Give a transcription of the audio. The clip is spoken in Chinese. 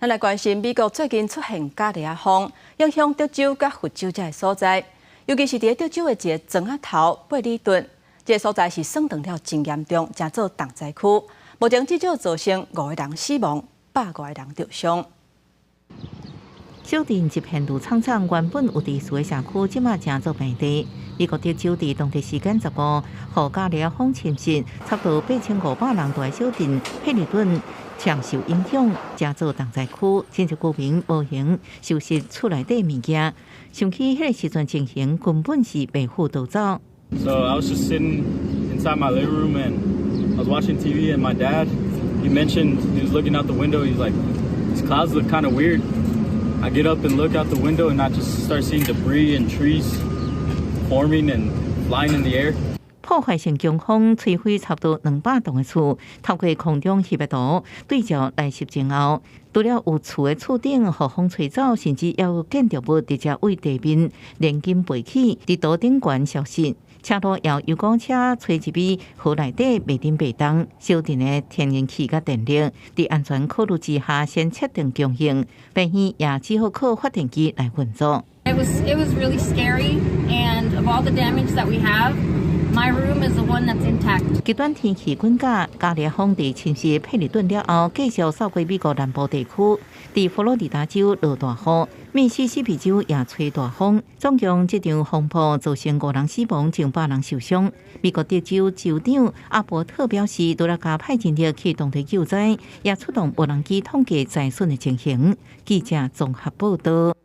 咱来关心美国最近出现假热风，影响德州甲佛州这个所在，尤其是伫德州的一个庄仔头贝里顿，这个所在是算断了真严重，正做重灾区。目前至少造成5个人死亡，100个人受伤。小镇一片绿苍苍，原本有地势的社区，即马正做平地。美国德州伫当地时间15号，假热风侵袭，差不多8500人住的小镇佩里顿常受影响，正做重灾区，真侪居民无闲收拾厝内底物件。想起迄个时阵情形，根本是袂赴逃走。So I was just sitting inside my living room and I was watching TV and my dad, he mentioned he was looking out the window. He's like, these clouds look kind of weird. I get up and look out the window and I just start seeing debris and trees forming and flying in the air. 破坏性强风吹飞差不多200栋的厝，透过空中翕的图对照来摄前后，除了有厝的厝顶被风吹走，甚至也有建筑物直接为地面连根飞起，伫岛顶悬消失。车路也有油罐车吹入去河内底袂顶袂动。小镇的天然气甲电力，伫安全考虑之下，先设定中型，病院也只好靠发电机来运作。It was really scary, and of all the damage that we have, my room is the one that's intact. 极端天气滚假，假热风伫侵袭佩里顿了后，继续扫过美国南部地区。伫佛罗里达州落大雨，密西西比州也吹大风，总共这场风暴造成5人死亡，近100人受伤。美国德州州长阿伯特表示，除了加派人力去当地救灾，也出动无人机统计灾损的情形。记者综合报道。